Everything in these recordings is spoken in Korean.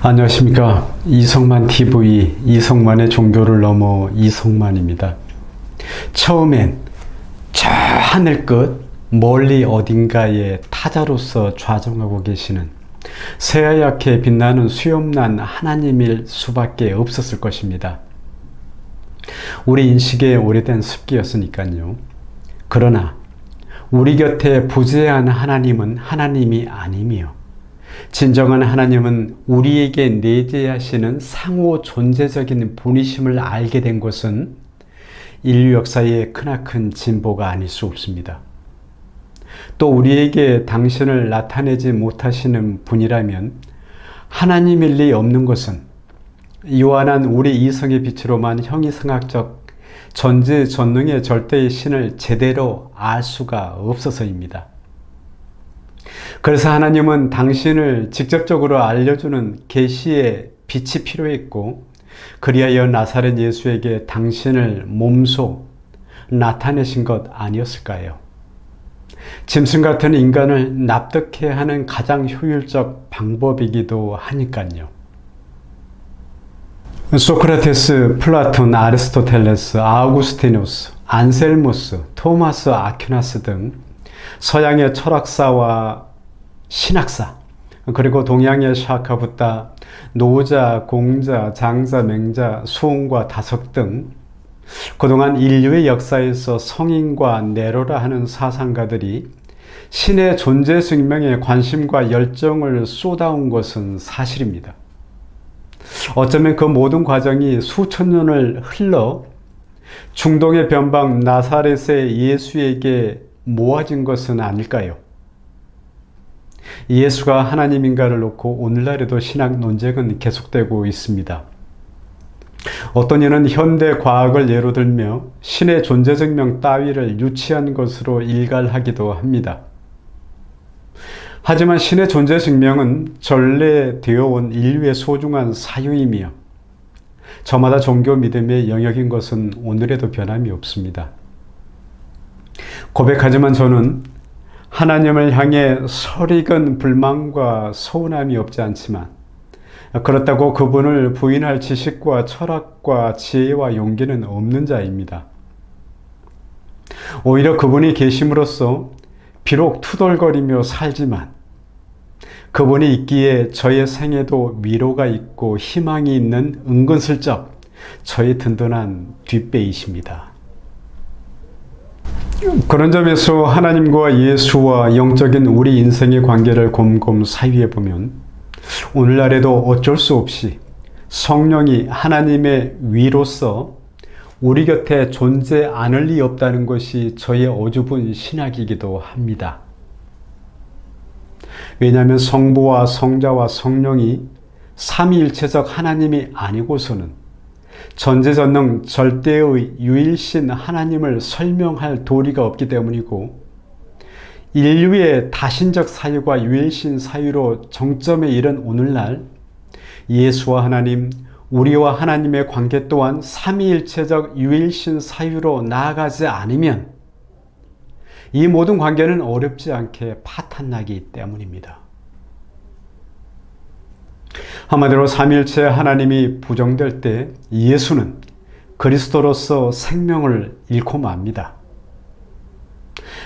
안녕하십니까. 이성만 TV, 이성만의 종교를 넘어 이성만입니다. 처음엔 저 하늘 끝 멀리 어딘가에 타자로서 좌정하고 계시는 새하얗게 빛나는 수염난 하나님일 수밖에 없었을 것입니다. 우리 인식의 오래된 습기였으니까요. 그러나 우리 곁에 부재한 하나님은 하나님이 아니며 진정한 하나님은 우리에게 내재하시는 상호 존재적인 분이심을 알게 된 것은 인류 역사의 크나큰 진보가 아닐 수 없습니다. 또 우리에게 당신을 나타내지 못하시는 분이라면 하나님일 리 없는 것은 요한한 우리 이성의 빛으로만 형이상학적 전지전능의 절대의 신을 제대로 알 수가 없어서입니다. 그래서 하나님은 당신을 직접적으로 알려주는 계시의 빛이 필요했고, 그리하여 나사렛 예수에게 당신을 몸소 나타내신 것 아니었을까요? 짐승 같은 인간을 납득해 하는 가장 효율적 방법이기도 하니까요. 소크라테스, 플라톤, 아리스토텔레스, 아우구스티누스, 안셀무스, 토마스 아퀴나스 등 서양의 철학사와 신학사, 그리고 동양의 샤카부타, 노자, 공자, 장자, 맹자, 수홍과 다석 등 그동안 인류의 역사에서 성인과 네로라 하는 사상가들이 신의 존재 증명에 관심과 열정을 쏟아온 것은 사실입니다. 어쩌면 그 모든 과정이 수천 년을 흘러 중동의 변방 나사렛의 예수에게 모아진 것은 아닐까요? 예수가 하나님인가를 놓고 오늘날에도 신학 논쟁은 계속되고 있습니다. 어떤 이는 현대 과학을 예로 들며 신의 존재 증명 따위를 유치한 것으로 일갈하기도 합니다. 하지만 신의 존재 증명은 전래되어 온 인류의 소중한 사유이며 저마다 종교 믿음의 영역인 것은 오늘에도 변함이 없습니다. 고백하지만 저는 하나님을 향해 설익은 불만과 서운함이 없지 않지만 그렇다고 그분을 부인할 지식과 철학과 지혜와 용기는 없는 자입니다. 오히려 그분이 계심으로써 비록 투덜거리며 살지만 그분이 있기에 저의 생에도 위로가 있고 희망이 있는 은근슬쩍 저의 든든한 뒷배이십니다. 그런 점에서 하나님과 예수와 영적인 우리 인생의 관계를 곰곰 사유해 보면 오늘날에도 어쩔 수 없이 성령이 하나님의 위로서 우리 곁에 존재 않을 리 없다는 것이 저의 어줍은 신학이기도 합니다. 왜냐하면 성부와 성자와 성령이 삼위일체적 하나님이 아니고서는 전지전능 절대의 유일신 하나님을 설명할 도리가 없기 때문이고, 인류의 다신적 사유가 유일신 사유로 정점에 이른 오늘날 예수와 하나님, 우리와 하나님의 관계 또한 삼위일체적 유일신 사유로 나아가지 않으면 이 모든 관계는 어렵지 않게 파탄나기 때문입니다. 한마디로 삼위일체 하나님이 부정될 때 예수는 그리스도로서 생명을 잃고 맙니다.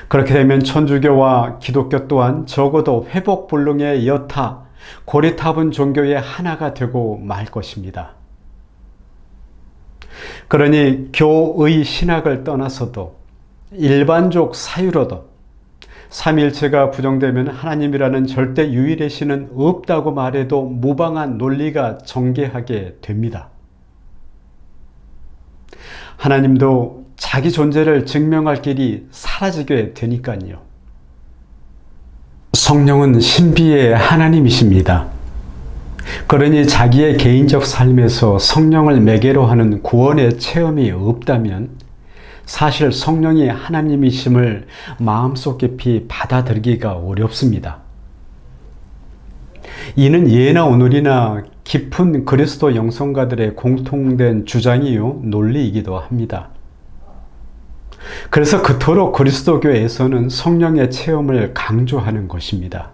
그렇게 되면 천주교와 기독교 또한 적어도 회복불능의 여타, 고리타분 종교의 하나가 되고 말 것입니다. 그러니 교의 신학을 떠나서도 일반적 사유로도 삼위일체가 부정되면 하나님이라는 절대 유일의 신은 없다고 말해도 무방한 논리가 전개하게 됩니다. 하나님도 자기 존재를 증명할 길이 사라지게 되니까요. 성령은 신비의 하나님이십니다. 그러니 자기의 개인적 삶에서 성령을 매개로 하는 구원의 체험이 없다면 사실 성령이 하나님이심을 마음속 깊이 받아들이기가 어렵습니다. 이는 예나 오늘이나 깊은 그리스도 영성가들의 공통된 주장이요 논리이기도 합니다. 그래서 그토록 그리스도교에서는 성령의 체험을 강조하는 것입니다.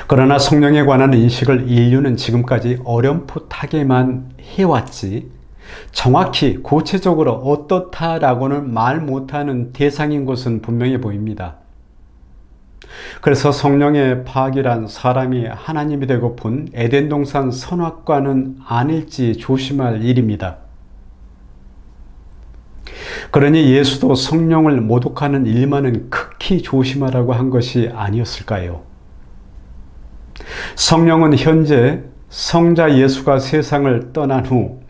그러나 성령에 관한 인식을 인류는 지금까지 어렴풋하게만 해왔지 정확히 구체적으로 어떻다라고는 말 못하는 대상인 것은 분명해 보입니다. 그래서 성령의 파악이란 사람이 하나님이 되고픈 에덴 동산 선악과는 아닐지 조심할 일입니다. 그러니 예수도 성령을 모독하는 일만은 극히 조심하라고 한 것이 아니었을까요? 성령은 현재 성자 예수가 세상을 떠난 후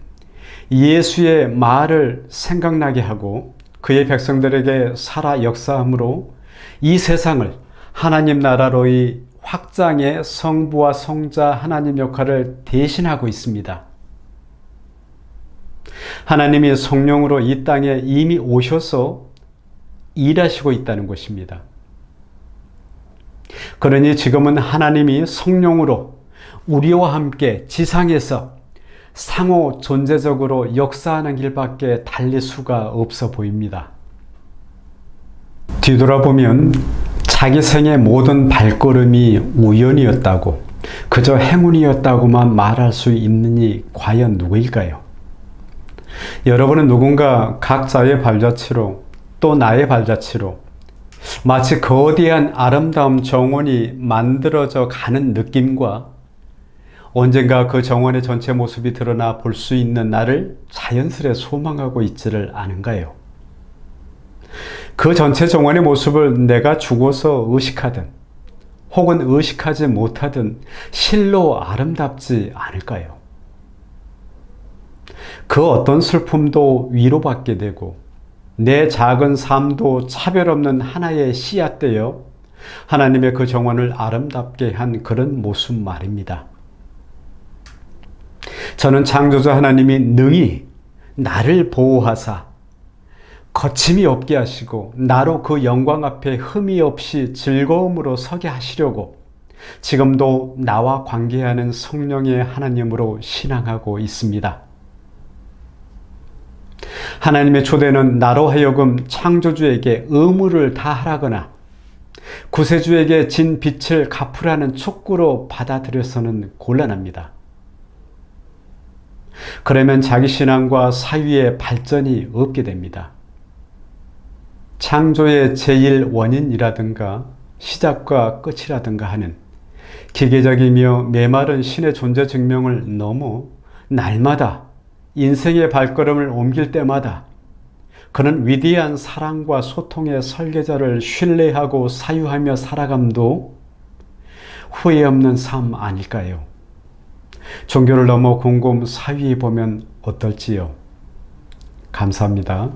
예수의 말을 생각나게 하고 그의 백성들에게 살아 역사함으로 이 세상을 하나님 나라로의 확장의 성부와 성자 하나님 역할을 대신하고 있습니다. 하나님이 성령으로 이 땅에 이미 오셔서 일하시고 있다는 것입니다. 그러니 지금은 하나님이 성령으로 우리와 함께 지상에서 상호 존재적으로 역사하는 길밖에 달릴 수가 없어 보입니다. 뒤돌아보면 자기 생의 모든 발걸음이 우연이었다고, 그저 행운이었다고만 말할 수 있느니 과연 누구일까요? 여러분은 누군가 각자의 발자취로 또 나의 발자취로 마치 거대한 아름다운 정원이 만들어져 가는 느낌과 언젠가 그 정원의 전체 모습이 드러나 볼 수 있는 날을 자연스레 소망하고 있지를 않은가요? 그 전체 정원의 모습을 내가 죽어서 의식하든 혹은 의식하지 못하든 실로 아름답지 않을까요? 그 어떤 슬픔도 위로받게 되고 내 작은 삶도 차별 없는 하나의 씨앗되어 하나님의 그 정원을 아름답게 한 그런 모습 말입니다. 저는 창조자 하나님이 능히 나를 보호하사 거침이 없게 하시고 나로 그 영광 앞에 흠이 없이 즐거움으로 서게 하시려고 지금도 나와 관계하는 성령의 하나님으로 신앙하고 있습니다. 하나님의 초대는 나로 하여금 창조주에게 의무를 다하라거나 구세주에게 진 빚을 갚으라는 촉구로 받아들여서는 곤란합니다. 그러면 자기 신앙과 사유의 발전이 없게 됩니다. 창조의 제일 원인이라든가 시작과 끝이라든가 하는 기계적이며 메마른 신의 존재 증명을 넘어 날마다 인생의 발걸음을 옮길 때마다 그는 위대한 사랑과 소통의 설계자를 신뢰하고 사유하며 살아감도 후회 없는 삶 아닐까요? 종교를 넘어 곰곰 사위해 보면 어떨지요? 감사합니다.